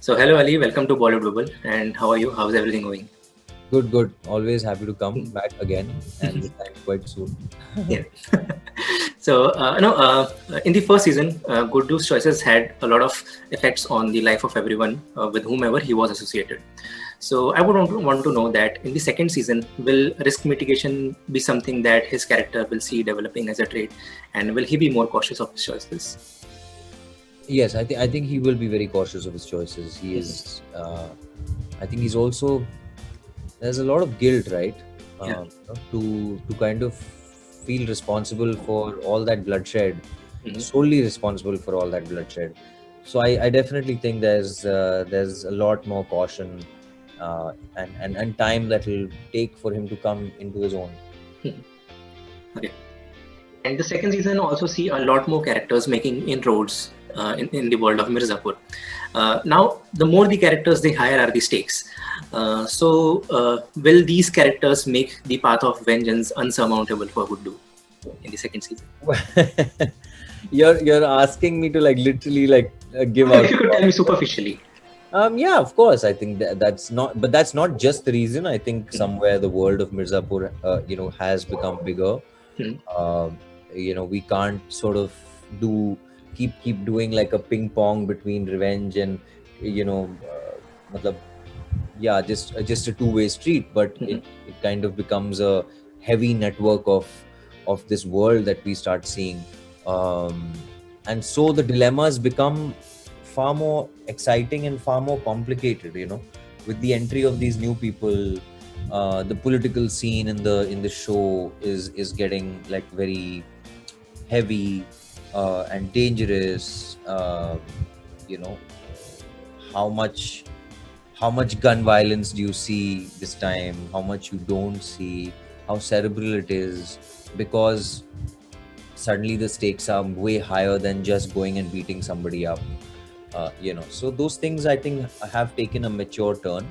So hello Ali, welcome to Bollywood Global. And how are you? How's everything going? Good, good. Always happy to come back again, and this time quite soon. Yeah. So in the first season, Guddu's choices had a lot of effects on the life of everyone with whomever he was associated. So I would want to know that in the second season, will risk mitigation be something that his character will see developing as a trait, and will he be more cautious of his choices? Yes, I think he will be very cautious of his choices. He is. I think he's also. There's a lot of guilt, right? Yeah. To kind of feel responsible for all that bloodshed, Mhm. solely responsible for all that bloodshed. So I definitely think there's a lot more caution and time that will take for him to come into his own. Okay. And the second season also see a lot more characters making inroads in the world of Mirzapur. Now, the more the characters they hire are the stakes. Will these characters make the path of vengeance unsurmountable for Guddu in the second season? You're asking me to like literally like give If out. you could tell me superficially. Yeah, of course. I think that's not just the reason. I think somewhere the world of Mirzapur, has become bigger. Mhm. Um, we can't sort of do keep doing like a ping pong between revenge and matlab, yeah, just a two-way street. But Mhm. it kind of becomes a heavy network of this world that we start seeing, um, and so the dilemmas become far more exciting and far more complicated, with the entry of these new people. The political scene in the show is getting like very heavy and dangerous. You know how much gun violence do you see this time, how much you don't see, how cerebral it is, because suddenly the stakes are way higher than just going and beating somebody up. So those things I think have taken a mature turn.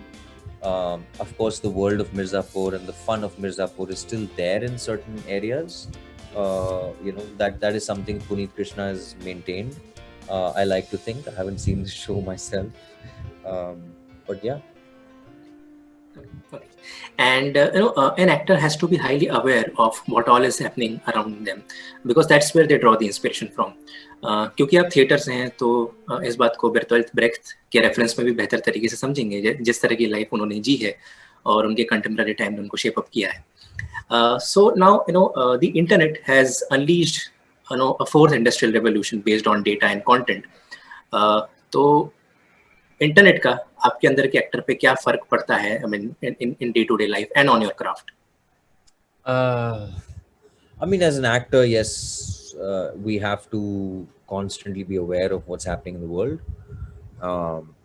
Of course, the world of Mirzapur and the fun of Mirzapur is still there in certain areas. That is something Puneet Krishna has maintained. I like to think. I haven't seen the show myself, but yeah. Okay. And an actor has to be highly aware of what all is happening around them because that's where they draw the inspiration from. क्योंकि आप theatres हैं तो इस बात को बेर्टोल्ट Brecht के reference में भी बेहतर तरीके से समझेंगे जिस तरह की लाइफ उन्होंने जी है और उनके कंटेम्प्रेरी टाइम में उनको शेप अप किया है. So now the internet has unleashed a fourth industrial revolution based on data and content. तो इंटरनेट का आपके अंदर के एक्टर पे क्या फर्क पड़ता है I mean in day to day life and on your craft. Uh, I mean, as an actor, yes, we have to constantly be aware of what's happening in the world.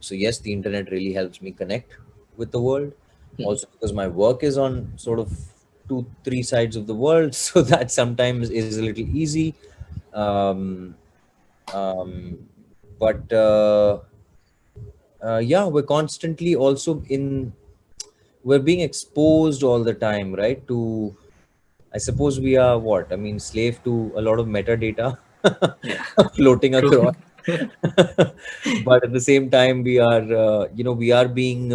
So yes, the internet really helps me connect with the world. Also, because my work is on sort of two, three sides of the world, so that sometimes is a little easy. Um, um, but yeah, we're constantly also we're being exposed all the time, right? I suppose we are what? I mean, slave to a lot of metadata Yeah. floating True. across. But at the same time, we are being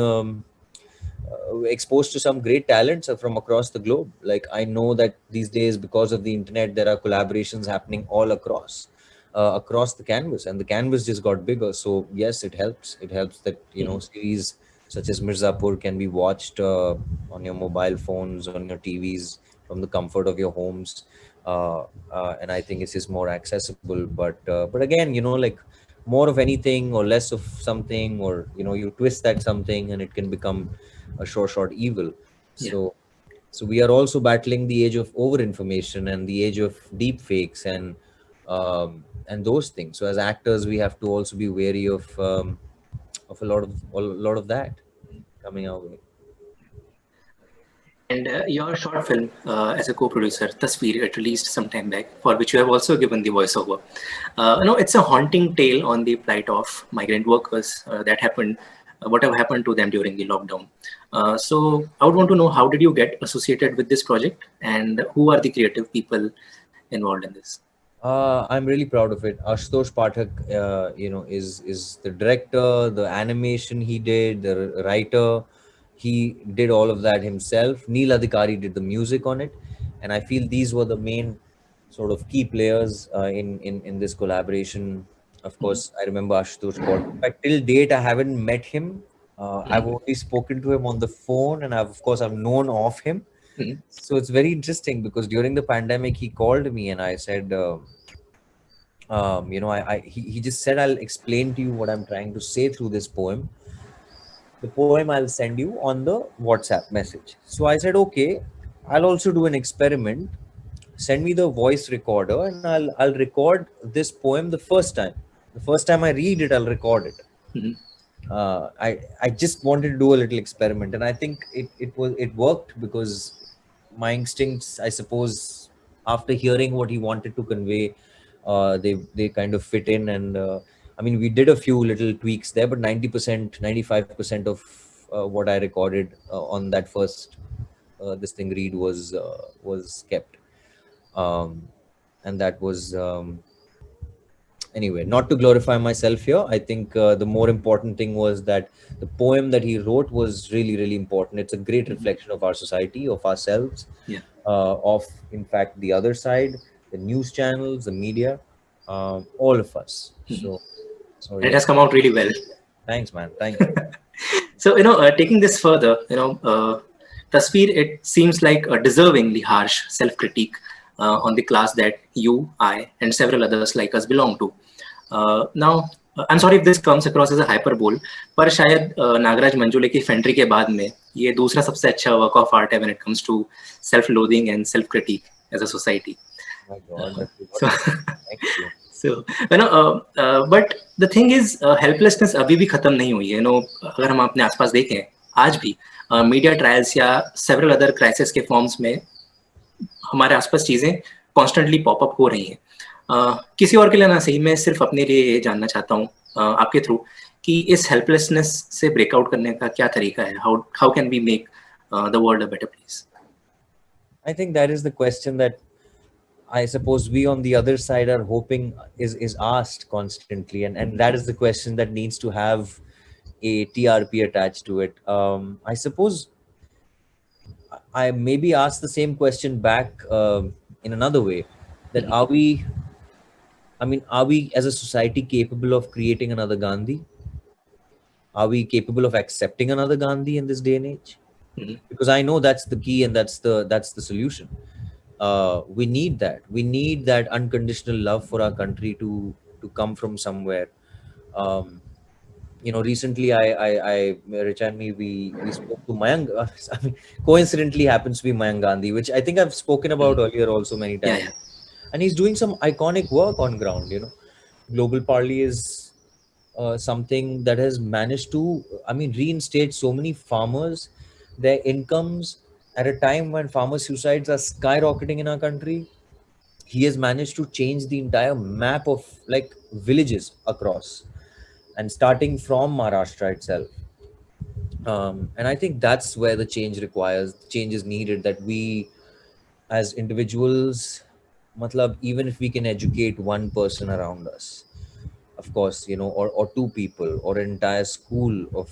exposed to some great talents from across the globe. Like I know that these days, because of the internet, there are collaborations happening all across the canvas, and the canvas just got bigger. So yes, it helps. It helps that series such as Mirzapur can be watched on your mobile phones, on your TVs, from the comfort of your homes. And I think it's just more accessible. But again, like more of anything or less of something, or you twist that something and it can become a short evil. Yeah. So we are also battling the age of over information and the age of deep fakes and those things. So as actors, we have to also be wary of a lot of that coming our way. And your short film as a co-producer, Tasveer, it released some time back, for which you have also given the voiceover. It's a haunting tale on the plight of migrant workers whatever happened to them during the lockdown. So I would want to know how did you get associated with this project and who are the creative people involved in this? I'm really proud of it. Ashutosh Pathak, is the director, the animation he did, the writer. He did all of that himself. Neil Adhikari did the music on it, and I feel these were the main sort of key players in this collaboration. Of Mhm, course, I remember Ashutosh Pathak. In fact, till date, I haven't met him. I've mhm, only spoken to him on the phone, and I've known of him. mhm, So it's very interesting because during the pandemic, he called me and I said. He just said, I'll explain to you what I'm trying to say through this poem. The poem I'll send you on the WhatsApp message. So I said, okay, I'll also do an experiment. Send me the voice recorder and I'll record this poem the first time. The first time I read it, I'll record it. mhm, I just wanted to do a little experiment, and I think it worked because my instincts, I suppose, after hearing what he wanted to convey, they kind of fit in. And I mean, we did a few little tweaks there, but 90%, 95% of what I recorded on that first this thing read was kept, um, and that was. Anyway, not to glorify myself here, I think the more important thing was that the poem that he wrote was really, really important. It's a great mhm. reflection of our society, of ourselves, Yeah. of, in fact, the other side, the news channels, the media, all of us. Mhm. So It yeah. has come out really well. Thanks, man. Thank you. So, taking this further, Tasveer, it seems like a deservingly harsh self-critique on the class that you, I, and several others like us belong to. Now, I'm sorry if this comes across as a hyperbole, पर शायद नागराज मंजुले की फेंट्री के बाद में ये दूसरा सबसे अच्छा वर्क ऑफ आर्ट है when it comes to self-loathing and self-critique as a society. My God, that's what So, nice. Thank you. so but the thing is, helplessness अभी भी खत्म नहीं हुई है. अगर हम अपने आसपास देखें, आज भी मीडिया ट्रायल्स या सेवरल अदर क्राइसिस के फॉर्म्स में हमारे आसपास चीजें कॉन्स्टेंटली पॉपअप हो रही हैं. किसी और के लिए ना सही, मैं सिर्फ अपने लिए ये जानना चाहता हूँ आपके थ्रू कि इस हेल्पलेसनेस से ब्रेकआउट करने का क्या तरीका है. How how can we make the world a better place. I think that is the question that I suppose we on the other side are hoping is asked constantly, and that is the question that needs to have a TRP attached to it. I suppose I maybe ask the same question back in another way: that are we? I mean, are we as a society capable of creating another Gandhi? Are we capable of accepting another Gandhi in this day and age? Because I know that's the key and that's the solution. We need that. We need that unconditional love for our country to come from somewhere. Um, Recently Rich and me, we spoke to Mayank. I mean, coincidentally happens to be Mayank Gandhi, which I think I've spoken about earlier also many या times. And he's doing some iconic work on ground. Global Parley is something that has managed to, I mean, reinstate so many farmers, their incomes at a time when farmer suicides are skyrocketing in our country. He has managed to change the entire map of like villages across, and starting from Maharashtra itself. And I think that's where the change is needed, that we as individuals, matlab, even if we can educate one person around us, of course, or two people or an entire school of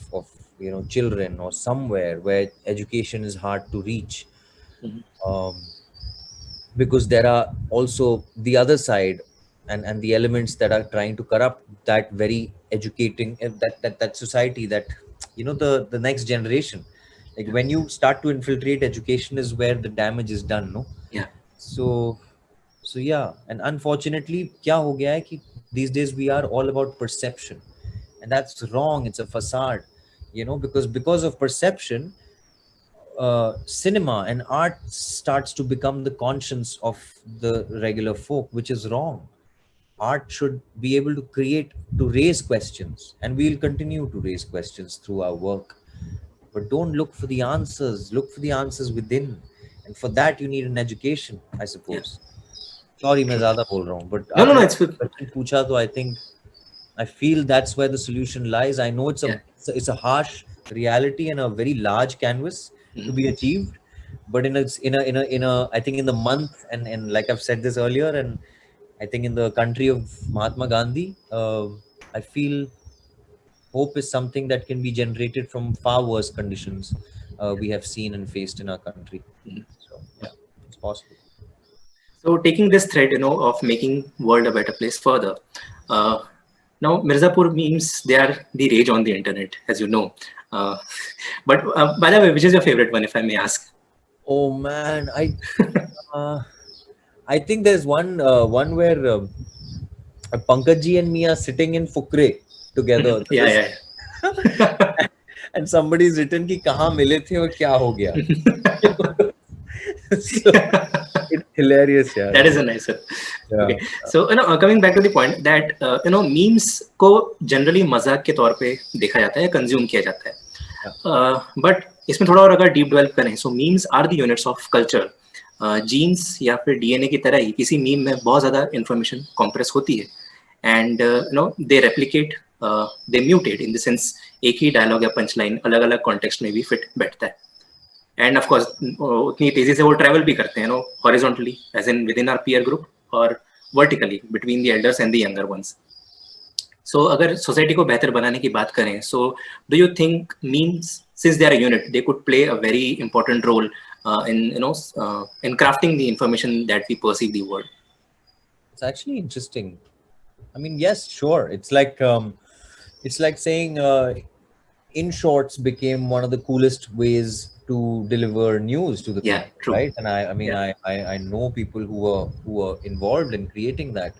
children, or somewhere where education is hard to reach, um, because there are also the other side, and the elements that are trying to corrupt that very educating, that society, that the next generation. Like when you start to infiltrate education is where the damage is done, no? या So yeah, and unfortunately kya ho gaya hai ki these days we are all about perception, and that's wrong. It's a facade, because of perception, cinema and art starts to become the conscience of the regular folk, which is wrong. Art should be able to create, to raise questions, and we'll continue to raise questions through our work. But don't look for the answers, look for the answers within. And for that, you need an education, I या suppose. Sorry, मैं ज़्यादा बोल रहा हूँ, but no no आपने no it's question पूछा, तो I feel that's where the solution lies. I know या it's a harsh reality and a very large canvas to be achieved, but in a I think in the month, and like I've said this earlier, and I think in the country of Mahatma Gandhi, I feel hope is something that can be generated from far worse conditions we have seen and faced in our country. Mhm. So yeah, it's possible. So taking this thread, of making world a better place further, uh, now Mirzapur memes, they are the rage on the internet, as you know. Uh, but by the way, which is your favorite one, if I may ask? Oh man, uh, I think there's one where Pankaj ji and me are sitting in Fukre together. Yeah, yeah, And somebody's written कि कहाँ मिले थे और क्या हो गया. So yeah. it's hilarious, yeah. That is a nice one. Yeah. Okay, so coming back to the point that memes को generally मजाक के तौर पे देखा जाता है, consume किया जाता Yeah. है. But इसमें थोड़ा और अगर deep delve करें, so memes are the units of culture. Genes या फिर DNA की तरह ही किसी meme में बहुत ज़्यादा information compress होती है, and they replicate, they mutate in the sense एक ही dialogue या punchline अलग-अलग context में भी fit बैठता है. एंड ऑफ कोर्स उतनी तेजी से वो ट्रैवल भी करते हैं horizontally as in within our peer group और vertically between the elders and the younger ones. So अगर सोसाइटी को बेहतर बनाने की बात करें, so do you think memes, since they are a unit, they could play a very important role in in crafting the information that we perceive the world? It's actually interesting. I mean, yes, sure. It's like saying in shorts became one of the coolest ways to deliver news to the Yeah, people, true. right? And I mean, Yeah. I know people who were involved in creating that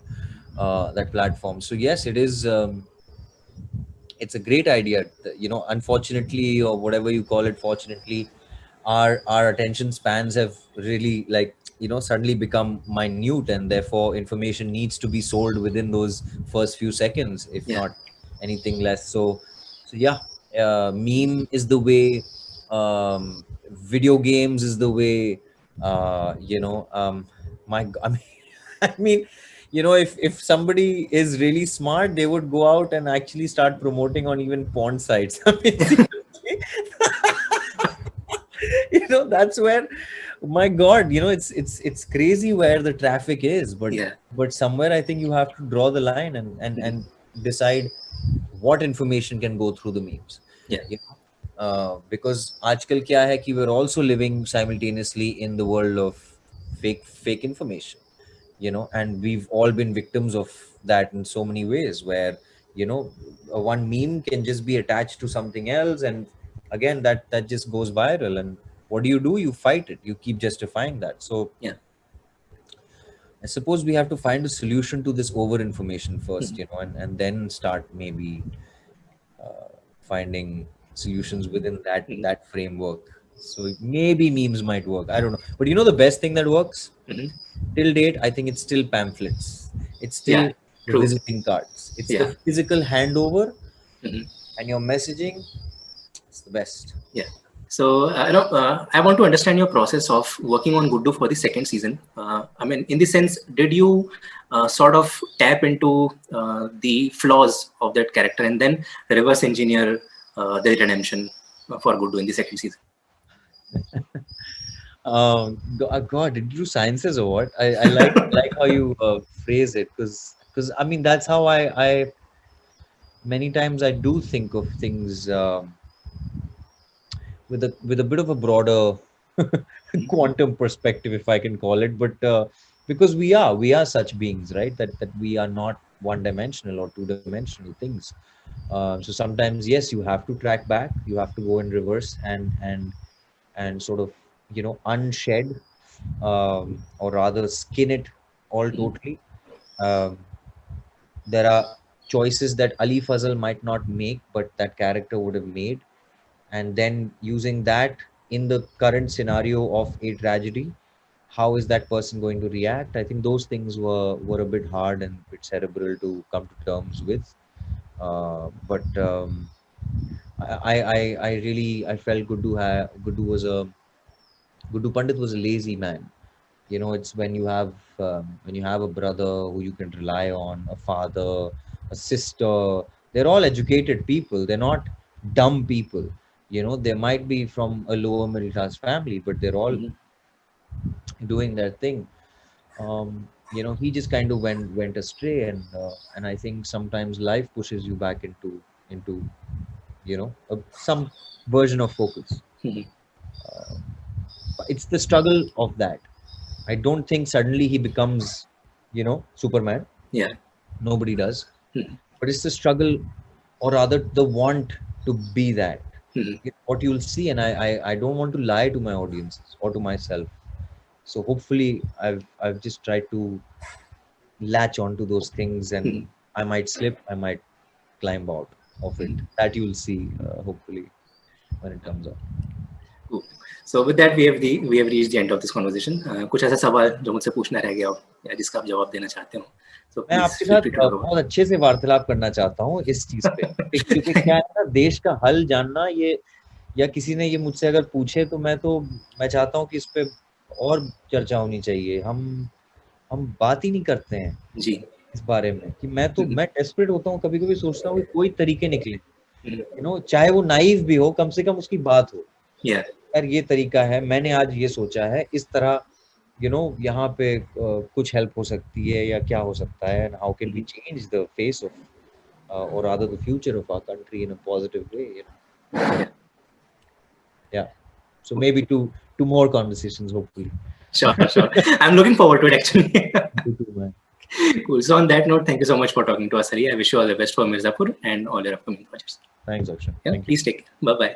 platform. So yes, it is. It's a great idea. Unfortunately, or whatever you call it, fortunately, our attention spans have really, like, suddenly become minute, and therefore information needs to be sold within those first few seconds, if Yeah. not anything less. So yeah, meme is the way. Video games is the way. I mean, I mean, if somebody is really smart, they would go out and actually start promoting on even porn sites. I mean, seriously. That's where, my God, it's crazy where the traffic is, but Yeah. somewhere I think you have to draw the line and decide what information can go through the memes. Yeah. Because आजकल क्या है कि we're also living simultaneously in the world of fake information, and we've all been victims of that in so many ways, where one meme can just be attached to something else, and again that just goes viral, and what do? You fight it, you keep justifying that. So Yeah. I suppose we have to find a solution to this over information first, Mhm. and then start maybe finding solutions within Mhm. that framework. So maybe memes might work, I don't know, but the best thing that works Mhm. till date, I think it's still pamphlets. It's Yeah. still the True. visiting cards. It's the Yeah. physical handover Mhm. and your messaging. It's the best. Yeah. So, I want to understand your process of working on Guddu for the second season. I mean, in the sense, did you sort of tap into the flaws of that character and then reverse engineer the redemption for Guddu in the second season? God, did you do sciences or what? I like how you phrase it, because I mean that's how I many times I do think of things with a bit of a broader quantum perspective, if I can call it. But because we are such beings, right? That we are not one dimensional or two dimensional things. So sometimes, yes, you have to track back, you have to go in reverse and sort of unshed, or rather skin it all Mhm. totally. Um, there are choices that Ali Fazal might not make, but that character would have made, and then using that in the current scenario of a tragedy, how is that person going to react? I think those things were a bit hard and a bit cerebral to come to terms with. But I really I felt Guddu Pandit was a lazy man. It's when you have a brother who you can rely on, a father, a sister. They're all educated people. They're not dumb people. They might be from a lower middle class family, but they're all Mhm. doing their thing. you know, he just kind of went astray, and I think sometimes life pushes you back into you know some version of focus. Mhm. It's the struggle of that. I don't think suddenly he becomes, you know, Superman. Yeah. Nobody does. Mhm. But it's the struggle, or rather the want to be that. Mhm. What you'll see, and I don't want to lie to my audiences or to myself. So hopefully I've just tried to latch onto those things, Mhm. and I might slip, I might climb out of it. Mhm. That you'll see, hopefully, when it comes out. Cool. So with that, we have reached the end of this conversation. कुछ ऐसा सवाल जो मुझसे पूछना रह गया हो या जिसका आप जवाब देना चाहते हो, so मैं please आपके feel साथ free to talk about. बहुत अच्छे से वार्तालाप करना चाहता हूँ इस चीज पे, क्योंकि क्या है ना, देश का हल जानना, ये या किसी ने ये मुझसे अगर पूछे तो मैं चाहता हूँ कि इस पे और चर्चा होनी चाहिए। हम बात ही नहीं करते हैं जी. इस बारे में, कि मैं डेस्परेट होता हूँ, कभी कभी सोचता हूँ कि कोई तरीके निकले, Mhm. यू नो, चाहे वो नाइव भी हो, कम से कम उसकी बात हो, Yeah. यार ये तरीका है, मैंने आज ये सोचा है, इस तरह, यू नो, यहाँ पे कुछ हेल्प हो सकती है या क्या हो सकता है, and how can we change the face of or rather the future of our country in a positive way, you know. Yeah. Yeah, so maybe two more conversations, hopefully. Sure, sure. I'm looking forward to it actually. You too, man. Cool. So on that note, thank you so much for talking to us, Hari. I wish you all the best for Mirzapur and all your upcoming projects. Thanks, Akshay. Yeah, Thank you. please take care. Bye bye.